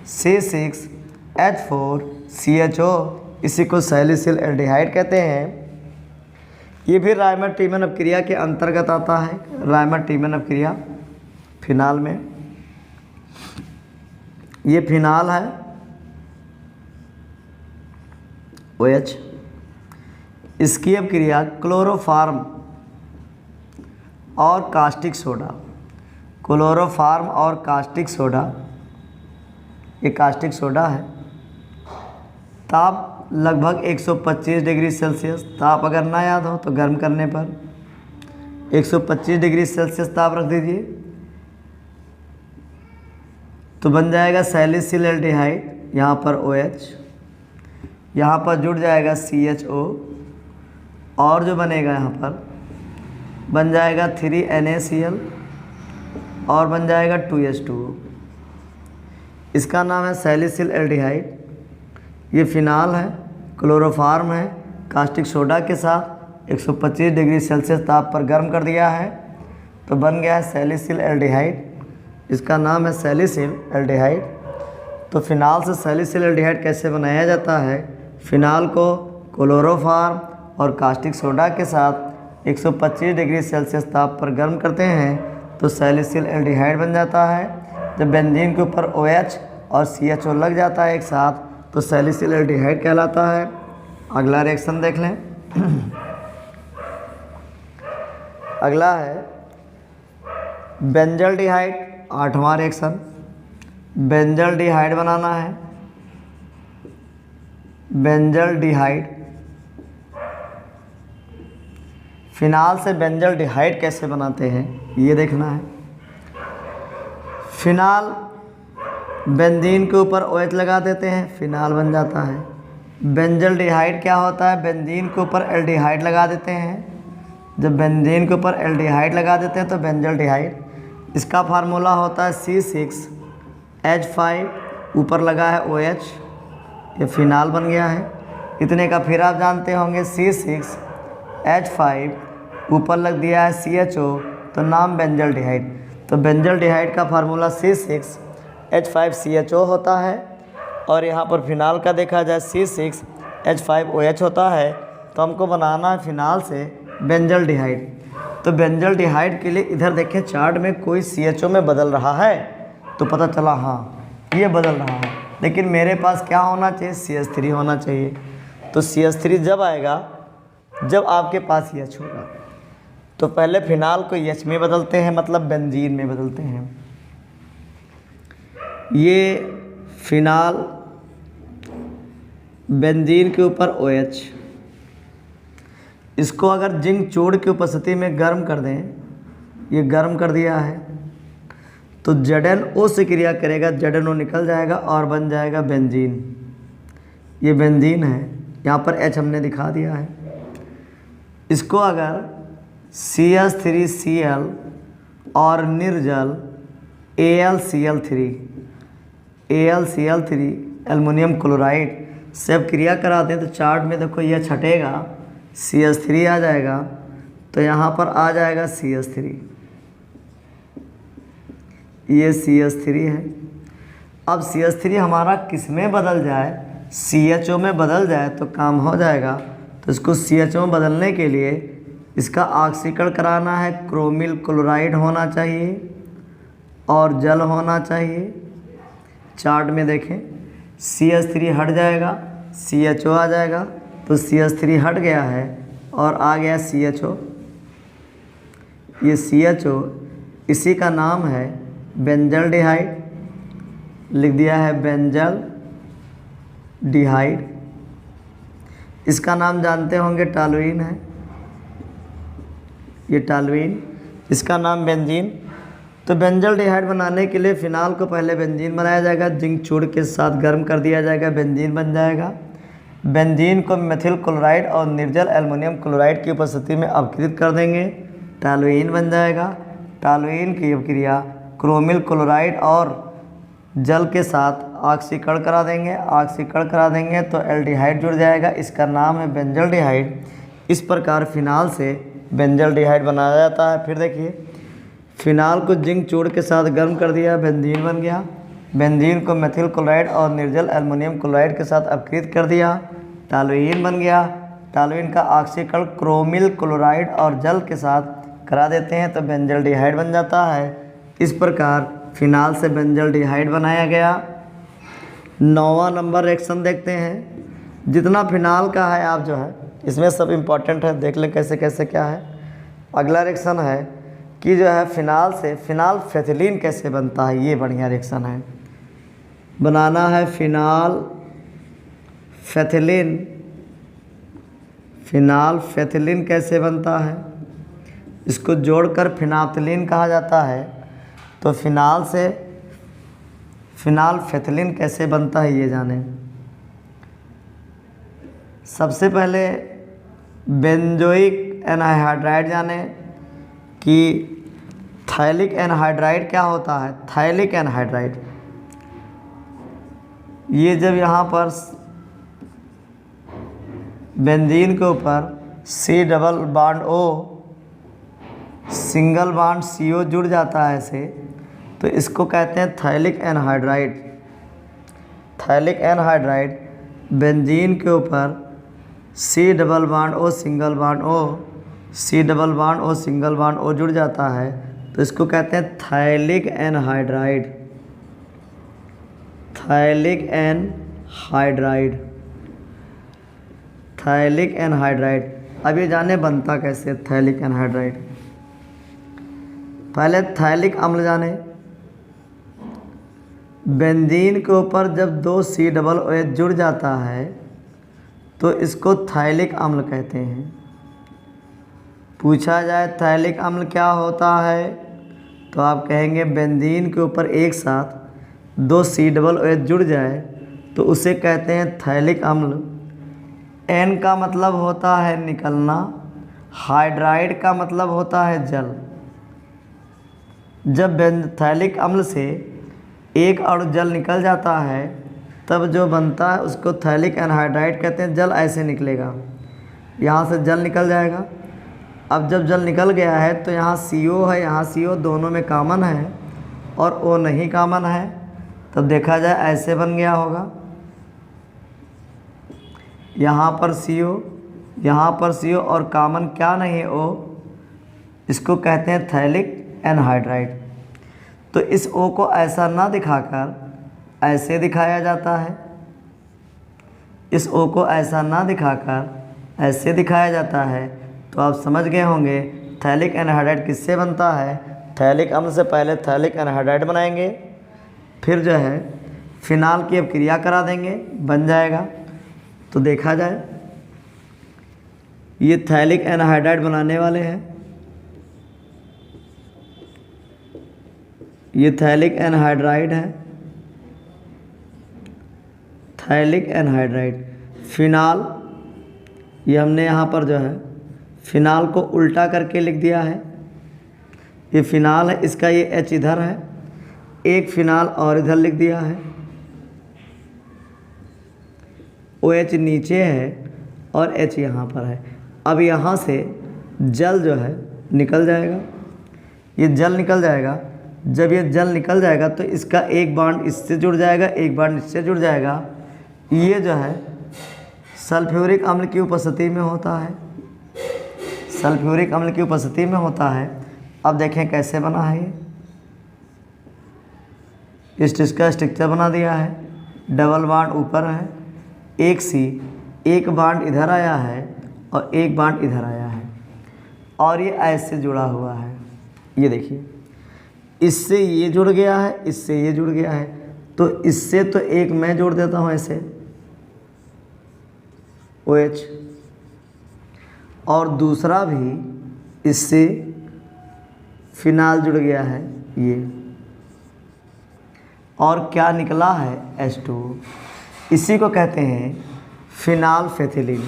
C6H4CHO, इसी को सैलिसिल एल्डिहाइड कहते हैं। ये भी रायमर-टीमन अपक्रिया के अंतर्गत आता है। रायमर-टीमन अपक्रिया फिनाल में, ये फिनाल है OH। इसकी अपक्रिया क्लोरोफार्म और कास्टिक सोडा, क्लोरोफार्म और कास्टिक सोडा, ये कास्टिक सोडा है। ताप लगभग 125 डिग्री सेल्सियस। ताप अगर ना याद हो तो गर्म करने पर 125 डिग्री सेल्सियस ताप रख दीजिए, तो बन जाएगा सैलिसिल एल्डिहाइड। यहाँ पर OH, यहाँ पर जुड़ जाएगा CHO, और जो बनेगा यहाँ पर बन जाएगा 3NaCl और बन जाएगा 2H2O। इसका नाम है सैलिसिल एल्डिहाइड। ये फिनाल है, क्लोरोफार्म है, कास्टिक सोडा के साथ 125 डिग्री सेल्सियस ताप पर गर्म कर दिया है, तो बन गया है सैलिसिल एल्डिहाइड। इसका नाम है सैलिसिल एल्डिहाइड। तो फिनाल से सैलिसिल एल्डिहाइड कैसे बनाया जाता है? फिनाल को क्लोरोफार्म और कास्टिक सोडा के साथ 125 डिग्री सेल्सियस ताप पर गर्म करते हैं तो सैलिसिल एल्डिहाइड बन जाता है। जब बेंजीन के ऊपर OH और CHO लग जाता है एक साथ तो सैलिसिल एल्डिहाइड कहलाता है। अगला रिएक्शन देख लें। अगला है बेंजल्डिहाइड, 8वां रिएक्शन। बेंजल्डिहाइड बनाना है। बेंजल्डिहाइड, फिनाल से बेंजल्डिहाइड कैसे बनाते हैं ये देखना है। फिनाल बेंजीन के ऊपर OH लगा देते हैं, फिनाल बन जाता है। बेंजल्डिहाइड क्या होता है? बेंजीन के ऊपर एल्डिहाइड लगा देते हैं। जब बेंजीन के ऊपर एल्डिहाइड लगा देते हैं तो बेंजल्डिहाइड। इसका फार्मूला होता है C6H5, ऊपर लगा है OH, ये फिनाल बन गया है इतने का। फिर आप जानते होंगे C6H5, ऊपर लग दिया है CHO, तो नाम बेंजल्डिहाइड। तो बेंजल्डिहाइड का फार्मूला C6H5CHO होता है, और यहाँ पर फिनाल का देखा जाए C6H5OH होता है। तो हमको बनाना है फिनाल से बेंजल्डिहाइड। तो बेंजल्डिहाइड के लिए इधर देखें चार्ट में कोई CHO में बदल रहा है तो पता चला हाँ ये बदल रहा है, लेकिन मेरे पास क्या होना चाहिए? CH3 होना चाहिए। तो CH3 जब आएगा जब आपके पास H होगा। तो पहले फिनाल को H में बदलते हैं, मतलब बेंजीन में बदलते हैं। ये फिनाल बेंजीन के ऊपर OH, इसको अगर जिंक चूड़ की उपस्थिति में गर्म कर दें, ये गर्म कर दिया है, तो ZnO से क्रिया करेगा, ZnO निकल जाएगा और बन जाएगा बेंजीन। ये बेंजीन है, यहाँ पर H हमने दिखा दिया है। इसको अगर CH3Cl और निर्जल AlCl3 एल्युमिनियम क्लोराइड से अब क्रिया कराते हैं तो चार्ट में देखो यह छटेगा, CH3 आ जाएगा, तो यहाँ पर आ जाएगा CH3, ये CH3 है। अब CH3 हमारा किस में बदल जाए? CHO में बदल जाए तो काम हो जाएगा। तो इसको CHO में बदलने के लिए इसका ऑक्सीकरण कराना है। क्रोमिल क्लोराइड होना चाहिए और जल होना चाहिए। चार्ट में देखें CH3 हट जाएगा, CHO आ जाएगा, तो CH3 हट गया है और आ गया CHO। ये CHO, इसी का नाम है बेंजल्डिहाइड, लिख दिया है बेंजल डिहाइड। इसका नाम जानते होंगे टॉलुइन है, ये टॉलुइन, इसका नाम बेंजीन। तो बेंजल्डिहाइड बनाने के लिए फिनाल को पहले बेंजीन बनाया जाएगा, जिंक चूड़ के साथ गर्म कर दिया जाएगा, बेंजीन बन जाएगा। बेंजीन को मेथिल क्लोराइड और निर्जल एल्युमिनियम क्लोराइड की उपस्थिति में अपकृत कर देंगे, टॉलुइन बन जाएगा। टॉलुइन की अपक्रिया क्रोमिल क्लोराइड और जल के साथ ऑक्सीकरण करा देंगे, ऑक्सीकरण करा देंगे तो एल्डिहाइड जुड़ जाएगा, इसका नाम है बेंजल्डिहाइड। इस प्रकार फिनाल से बेंजल्डिहाइड बनाया जाता है। फिर देखिए, फिनाल को जिंक चूड़ के साथ गर्म कर दिया, बेंजीन बन गया। बेंजीन को मेथिल क्लोराइड और निर्जल एल्युमिनियम क्लोराइड के साथ अपकृत कर दिया, टॉलुइन बन गया। टॉलुइन का ऑक्सीकरण क्रोमिल क्लोराइड और जल के साथ करा देते हैं तो बेंजल्डिहाइड बन जाता है। इस प्रकार फिनाल से बेंजल्डिहाइड बनाया गया। 9वां नंबर रिएक्शन देखते हैं। जितना फिनाल का है आप जो है इसमें सब इम्पॉर्टेंट है, देख लें कैसे कैसे क्या है। अगला रिएक्शन है कि जो है फिनाल से फिनाल फेथिलीन कैसे बनता है, ये बढ़िया रिएक्शन है। बनाना है फिनाल फेथिलीन। फिनाल फेथिलीन कैसे बनता है, इसको जोड़कर फिनाप्थिलीन कहा जाता है। तो फिनाल से फिनाल फेथिलीन कैसे बनता है ये जाने। सबसे पहले बेंजोइक एनहाइड्राइड जाने कि थाइलिक एनहाइड्राइड क्या होता है। थाइलिक एनहाइड्राइड ये जब यहाँ पर बेंजीन के ऊपर C double bond O single bond CO जुड़ जाता है ऐसे, तो इसको कहते हैं phthalic anhydride. Phthalic anhydride benzene के ऊपर C double bond O single bond O, C double bond O single bond O जुड़ जाता है तो इसको कहते हैं phthalic anhydride. Phthalic anhydride, phthalic anhydride. अब ये जाने बनता कैसे थाइलिक एनहाइड्राइड। पहले थाइलिक अम्ल जाने। बेंजीन के ऊपर जब 2 C डबल OH जुड़ जाता है तो इसको थाइलिक अम्ल कहते हैं। पूछा जाए थाइलिक अम्ल क्या होता है तो आप कहेंगे बेंजीन के ऊपर एक साथ 2 C डबल OH जुड़ जाए तो उसे कहते हैं थाइलिक अम्ल। एन का मतलब होता है निकलना, हाइड्राइड का मतलब होता है जल। जब थाइलिक अम्ल से एक अणु जल निकल जाता है तब जो बनता है उसको थाइलिक एनहाइड्राइड कहते हैं। जल ऐसे निकलेगा, यहाँ से जल निकल जाएगा। अब जब जल निकल गया है तो यहाँ CO है, यहाँ CO दोनों में कॉमन है और O नहीं कॉमन है, तब देखा जाए ऐसे बन गया होगा। यहाँ पर CO, यहाँ पर CO और कॉमन क्या नहीं है O, इसको कहते हैं थाइलिक एनहाइड्राइड। तो इस O को ऐसा ना दिखाकर ऐसे दिखाया जाता है, इस O को ऐसा ना दिखाकर ऐसे दिखाया जाता है। तो आप समझ गए होंगे थाइलिक एनहाइड्राइड किससे बनता है। थाइलिक अम्ल से पहले थाइलिक एनहाइड्राइड बनाएंगे, फिर जो है फिनाल की अपक्रिया करा देंगे, बन जाएगा। तो देखा जाए ये थाइलिक एनहाइड्राइड बनाने वाले हैं, ये थाइलिक एनहाइड्राइड है, थाइलिक एनहाइड्राइड। फिनाल ये हमने यहाँ पर जो है फिनाल को उल्टा करके लिख दिया है। ये फिनाल है, इसका ये H इधर है, एक फिनाल और इधर लिख दिया है। OH नीचे है और H यहाँ पर है। अब यहाँ से जल जो है निकल जाएगा, ये जल निकल जाएगा। जब ये जल निकल जाएगा तो इसका एक बॉन्ड इससे जुड़ जाएगा, एक बॉन्ड इससे जुड़ जाएगा। ये जो है सल्फ्यूरिक अम्ल की उपस्थिति में होता है, सल्फ्यूरिक अम्ल की उपस्थिति में होता है। अब देखें कैसे बना है ये। इसका स्ट्रक्चर बना दिया है, डबल बॉन्ड ऊपर है, एक C, एक बॉन्ड इधर आया है और एक बॉन्ड इधर आया है और ये ऐसे जुड़ा हुआ है। ये देखिए इससे ये जुड़ गया है, इससे ये जुड़ गया है, तो इससे तो एक मैं जोड़ देता हूँ ऐसे OH, और दूसरा भी इससे फिनाल जुड़ गया है ये, और क्या निकला है H2। इसी को कहते हैं फिनाल फेथिलीन।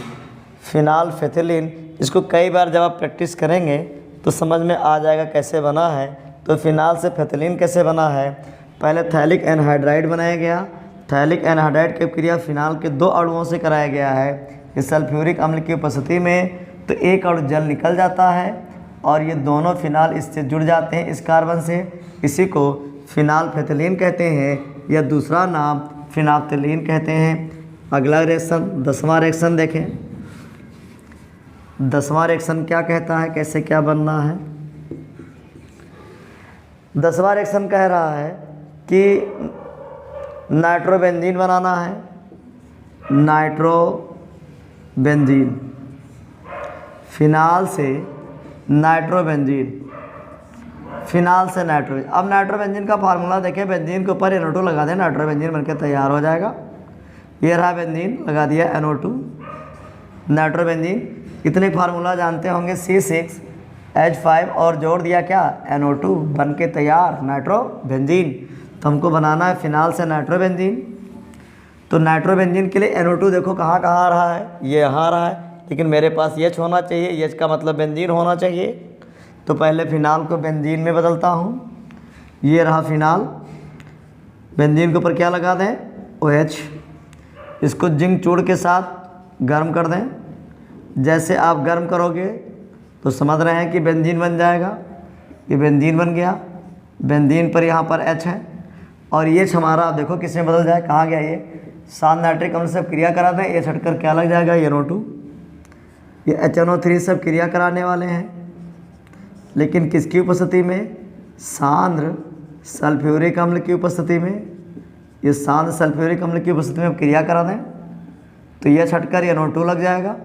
फिनाल फेथिलीन, इसको कई बार जब आप प्रैक्टिस करेंगे तो समझ में आ जाएगा कैसे बना है। तो फिनाल से फेथिलीन कैसे बना है, पहले थैलिक एनहाइड्राइड बनाया गया। थैलिक एनहाइड्राइड की क्रिया फिनाल के 2 अणुओं से कराया गया है। इस सल्फ्यूरिक अम्ल की उपस्थिति में तो एक अणु जल निकल जाता है और ये दोनों फिनाल इससे जुड़ जाते हैं इस कार्बन से। इसी को फिनाल फेथिलीन कहते हैं, या दूसरा नाम फिनाप्थलीन कहते हैं। अगला रिएक्शन 10वां रिएक्शन देखें। 10वां रिएक्शन क्या कहता है, कैसे क्या बनना है। 10वां रिएक्शन कह रहा है कि नाइट्रोबेंजीन बनाना है। नाइट्रोबेंजीन, फिनाल से नाइट्रोबेंजीन, फिनाल से नाइट्रोबेंजीन। अब नाइट्रोबेंजीन का फार्मूला देखें, बेंजीन के ऊपर NO2 लगा दें, नाइट्रोबेंजीन बनकर तैयार हो जाएगा। ये रहा बेंजीन, लगा दिया NO2 नाइट्रोबेंजीन। इतने फार्मूला जानते होंगे, C6H5 और जोड़ दिया क्या NO2, बन के तैयार नाइट्रोबेंजीन। तो हमको बनाना है फिनाल से नाइट्रोबेंजीन। तो नाइट्रोबेंजीन के लिए NO2 देखो कहाँ कहाँ आ रहा है, ये यहाँ आ रहा है, लेकिन मेरे पास H होना चाहिए, H का मतलब बेंजीन होना चाहिए। तो पहले फिनाल को बेंजीन में बदलता हूँ। ये रहा फिनाल, बेंजीन के ऊपर क्या लगा दें OH। इसको जिंक चूड़ के साथ गर्म कर दें। जैसे आप गर्म करोगे तो समझ रहे हैं कि बेंजीन बन जाएगा। ये बेंजीन बन गया, बेंजीन पर यहाँ पर H है, और ये हमारा आप देखो किसमें बदल जाए, कहाँ गया ये, सात नाइट्रिक अम्ल से क्रिया करा दें, ये छटकर क्या लग जाएगा NO2। ये HNO3 सब क्रिया कराने वाले हैं, लेकिन किसकी उपस्थिति में, सांद्र सल्फ्यूरिक अम्ल की उपस्थिति में। ये सांद्र सल्फ्यूरिक अम्ल की उपस्थिति में क्रिया करा दें तो यह छटकर NO2 लग जाएगा।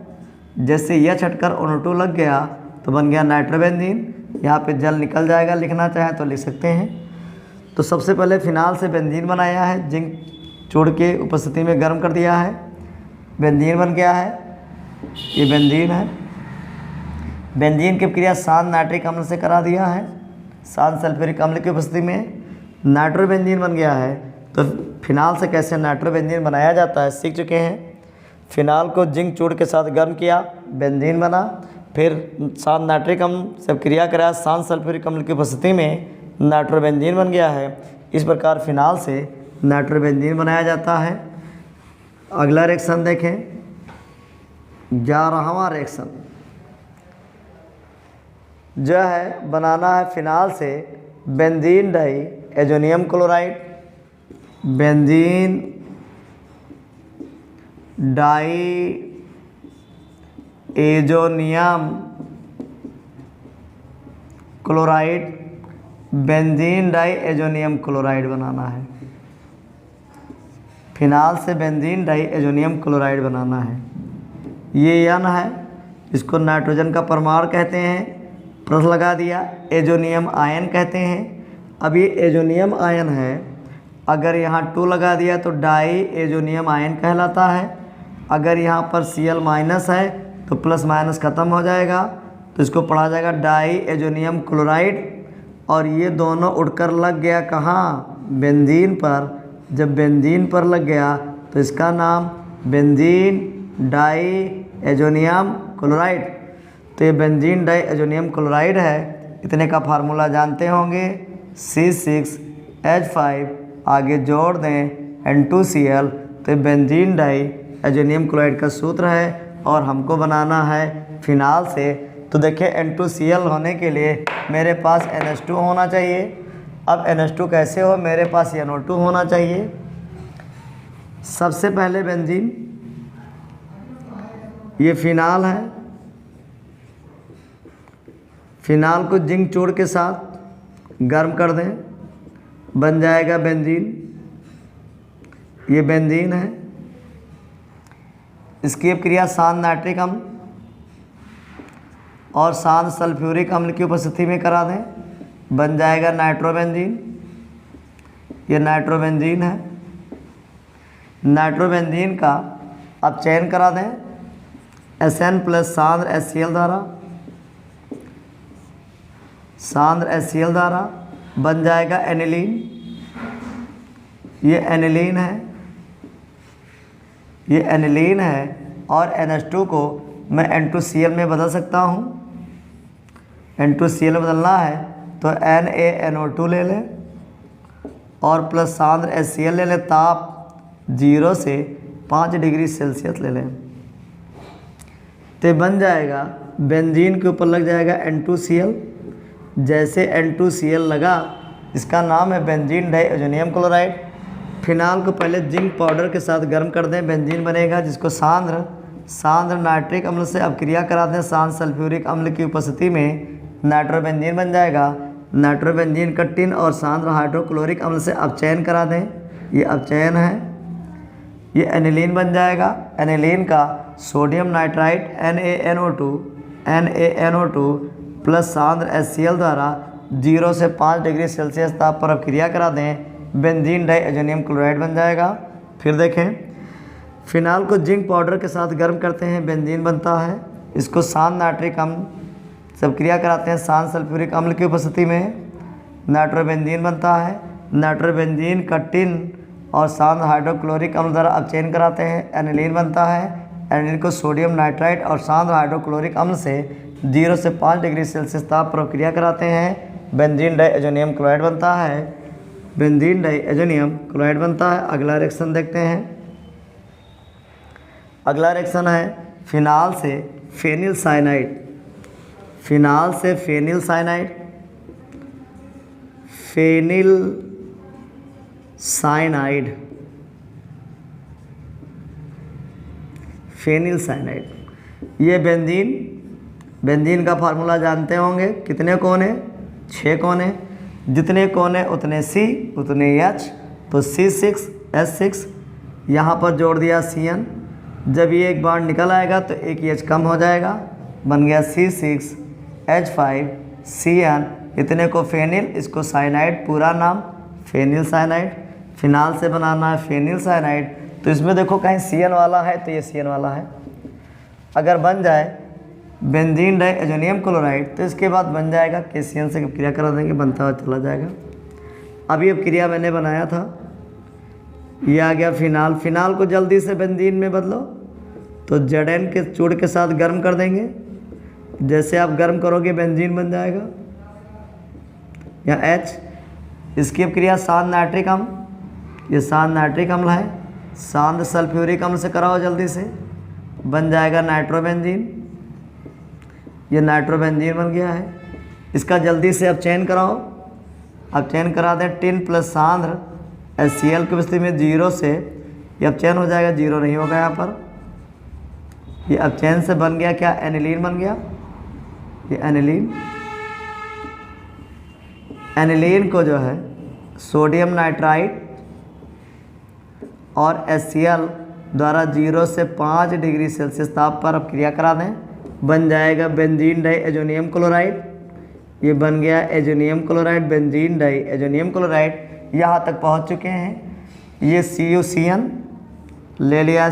जैसे यह छटकर NO2 लग गया तो बन गया नाइट्रोबेंजीन। यहाँ पे जल निकल जाएगा, लिखना चाहे तो लिख सकते हैं। तो सबसे पहले फिनाल से बेंजीन बनाया है, जिंक चूड़ के उपस्थिति में गर्म कर दिया है, बेंजीन बन गया है। ये बेंजीन है, बेंजीन की क्रिया सांद्र नाइट्रिक अम्ल से करा दिया है, सांद्र सल्फ्यूरिक अम्ल की उपस्थिति में नाइट्रोबेंजीन बन गया है। तो फिनाल से कैसे नाइट्रोबेंजीन बनाया जाता है सीख चुके हैं। फिनाल को जिंक चूड़ के साथ गर्म किया, बेंजीन बना, फिर सांद्र नाइट्रिक अम्ल से क्रिया कराया, सांद्र सल्फ्यूरिक अम्ल की उपस्थिति में नाइट्रोबेंजीन बन गया है। इस प्रकार फिनाल से नाइट्रोबेंजीन बनाया जाता है। अगला रिएक्शन देखें, 11वां रिएक्शन जो है बनाना है फिनाल से benzene diazonium chloride, benzene diazonium chloride, benzene diazonium chloride बनाना है। फिनाल से बेंजीन डाई एजोनियम क्लोराइड बनाना है। ये N है, इसको नाइट्रोजन का परमाणु कहते हैं, प्लस लगा दिया, एजोनियम आयन कहते हैं। अब ये एजोनियम आयन है, अगर यहाँ 2 लगा दिया तो डाई एजोनियम आयन कहलाता है। अगर यहाँ पर Cl माइनस है तो प्लस माइनस ख़त्म हो जाएगा, तो इसको पढ़ा जाएगा डाई एजोनियम क्लोराइड। और ये दोनों उड़कर लग गया कहाँ, बेंजीन पर। जब बेंजीन पर लग गया तो इसका नाम बेंजीन डाई एजोनियम क्लोराइड। तो ये बेंजीन डाई एजोनियम क्लोराइड है। इतने का फार्मूला जानते होंगे, C6H5, आगे जोड़ दें N2Cl। तो ये बेंजीन डाई एजोनियम क्लोराइड का सूत्र है, और हमको बनाना है फिनाल से। तो देखिए N2Cl होने के लिए मेरे पास NH2 होना चाहिए। अब NH2 कैसे हो, मेरे पास NO2 होना चाहिए। सबसे पहले बेंजीन, ये फिनाल है, फिनाल को जिंक चूड़ के साथ गर्म कर दें, बन जाएगा बेंजीन। ये बेंजीन है, इसकी क्रिया सांद्र नाइट्रिक अम्ल और सांद्र सल्फ्यूरिक अम्ल की उपस्थिति में करा दें। बन जाएगा नाइट्रोबेंजीन। ये नाइट्रोबेंजीन है। नाइट्रोबेंजीन का अब चयन करा दें Sn प्लस सांद्र HCl द्वारा, सांद्र HCl द्वारा बन जाएगा एनिलीन। ये एनिलीन है, ये एनिलीन है और NH2 को मैं N2Cl में बदल सकता हूँ। N2Cl में बदलना है तो NaNO2 ले लें और प्लस सांद्र HCl ले लें, ताप 0 से 5 डिग्री सेल्सियस ले लें तो बन जाएगा बेंजीन के ऊपर लग जाएगा N2Cl। जैसे N2Cl लगा, इसका नाम है बेंजीन डाइअमोनियम क्लोराइड। फिनाल को पहले जिंक पाउडर के साथ गर्म कर दें, बेंजीन बनेगा, जिसको सांद्र नाइट्रिक अम्ल से अपक्रिया करा दें। सांद्र सल्फ्यूरिक अम्ल की उपस्थिति में नाइट्रोबेंजीन बन जाएगा। नाइट्रोबेंजीन का टिन और सांद्र हाइड्रोक्लोरिक अम्ल से अपचयन करा दें। ये अपचयन है। ये एनिलीन बन जाएगा। एनिलीन का सोडियम नाइट्राइट NaNO2 प्लस सांद्र HCl द्वारा 0 से 5 डिग्री सेल्सियस ताप पर अपक्रिया करा दें, बेंजीन डाइअमोनियम क्लोराइड बन जाएगा। फिर देखें, फिनाल को जिंक पाउडर के साथ गर्म करते हैं, बेंजीन बनता है। इसको सांद्र नाइट्रिक अम्ल से अपक्रिया कराते हैं, सांद्र सल्फ्यूरिक अम्ल की उपस्थिति में नाइट्रोबेंजीन बनता है। नाइट्रोबेंजीन का टिन और सांद्र हाइड्रोक्लोरिक अम्ल द्वारा अपचयन कराते हैं, एनिलीन बनता है। एनिलीन को सोडियम नाइट्राइट और सांद्र हाइड्रोक्लोरिक अम्ल से 0 से 5 डिग्री सेल्सियस ताप पर अपक्रिया कराते हैं, बेंजीन डाइअमोनियम क्लोराइड बनता है। बेंजीन डाइअमोनियम क्लोराइड बनता है। अगला रिएक्शन देखते हैं। अगला रिएक्शन है फिनाल से फेनिल साइनाइड। फिनाल से phenyl cyanide, phenyl cyanide, phenyl cyanide. ये बेंजीन का फार्मूला जानते होंगे, कितने कोने? 6 कोने। जितने कोने उतने C उतने H, तो C6H6, यहाँ पर जोड़ दिया Cn। जब ये एक बार निकल आएगा तो एक H कम हो जाएगा, बन गया C6H5Cn। इतने को फेनिल, इसको साइनाइड, पूरा नाम फेनिल साइनाइड। फिनाल से बनाना है फेनिल साइनाइड, तो इसमें देखो कहीं Cn वाला है तो ये Cn वाला है। अगर बन जाए बेंजीन डाइअमोनियम क्लोराइड तो इसके बाद बन जाएगा KCl से क्रिया करा देंगे, बनता हुआ चला जाएगा। अभी अब क्रिया मैंने बनाया था, ये आ गया फिनाल। फिनाल को जल्दी से बेंजीन में बदलो तो Zn के चूड़ के साथ गर्म कर देंगे। जैसे आप गर्म करोगे बेंजीन बन जाएगा, या H। इसकी अब क्रिया सांद्र नाइट्रिक अम्ल, ये सांद्र नाइट्रिक अम्ल है, सांद्र सल्फ्यूरिक अम्ल से कराओ जल्दी से, बन जाएगा नाइट्रोबेंजीन। ये नाइट्रोबेंजीन बन गया है। इसका जल्दी से अपचयन कराओ। अपचयन करा दें टिन प्लस सांद्र HCl की उपस्थिति में 0 से, ये अपचयन हो जाएगा, 0 नहीं होगा यहाँ पर। ये अपचयन से बन गया क्या? एनिलीन बन गया। ये एनिलीन को जो है सोडियम नाइट्राइट और HCl द्वारा 0 से 5 डिग्री सेल्सियस ताप पर अपक्रिया करा दें, बन जाएगा बेंजीन डाइअमोनियम क्लोराइड। ये बन गया azonium chloride, benzene diammonium chloride. यहाँ तक पहुँच चुके हैं। ये CuCN ले लिया,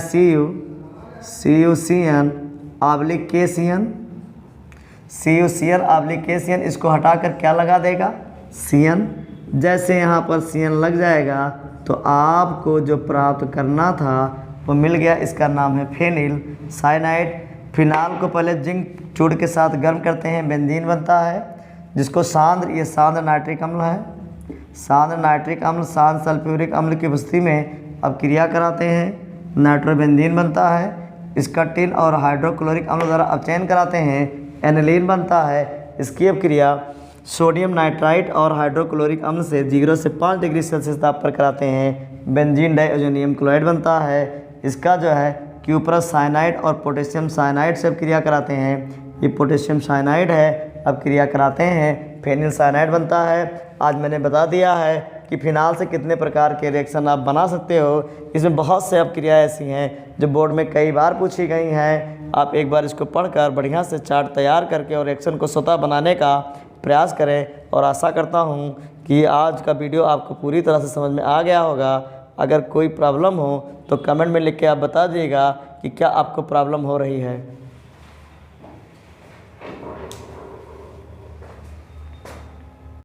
CuCN oblique KCN, CuCN oblique KCN, इसको हटाकर क्या लगा देगा? Cn। जैसे यहाँ पर Cn लग जाएगा तो आपको जो प्राप्त करना था वो मिल गया। इसका नाम है फेनिल साइनाइड। फिनाल को पहले जिंक चूड़ के साथ गर्म करते हैं, बेंजीन बनता है, जिसको सांद्र, ये सांद्र नाइट्रिक अम्ल है, सांद्र नाइट्रिक अम्ल सांद्र सल्फ्यूरिक अम्ल की उपस्थिति में अब क्रिया कराते हैं, नाइट्रोबेंजीन बनता है। इसका टिन और हाइड्रोक्लोरिक अम्ल द्वारा अपचयन कराते हैं, एनिलीन बनता है। इसकी अब क्रिया सोडियम नाइट्राइट और हाइड्रोक्लोरिक अम्ल से 0 से 5 डिग्री सेल्सियस ताप पर कराते हैं, बेंजीन डाइअमोनियम क्लोराइड बनता है। इसका जो है क्यूप्रस साइनाइड और पोटेशियम साइनाइड से अब क्रिया कराते हैं। ये पोटेशियम साइनाइड है, अब क्रिया कराते हैं, फेनिल साइनाइड बनता है। आज मैंने बता दिया है कि फिनाल से कितने प्रकार के रिएक्शन आप बना सकते हो। इसमें बहुत से अब क्रिया ऐसी हैं जो बोर्ड में कई बार पूछी गई हैं। आप एक बार इसको पढ़कर बढ़िया से चार्ट तैयार करके और रिएक्शन को स्वतः बनाने का प्रयास करें। और आशा करता हूँ कि आज का वीडियो आपको पूरी तरह से समझ में आ गया होगा। अगर कोई प्रॉब्लम हो तो कमेंट में लिख के आप बता दीजिएगा कि क्या आपको प्रॉब्लम हो रही है।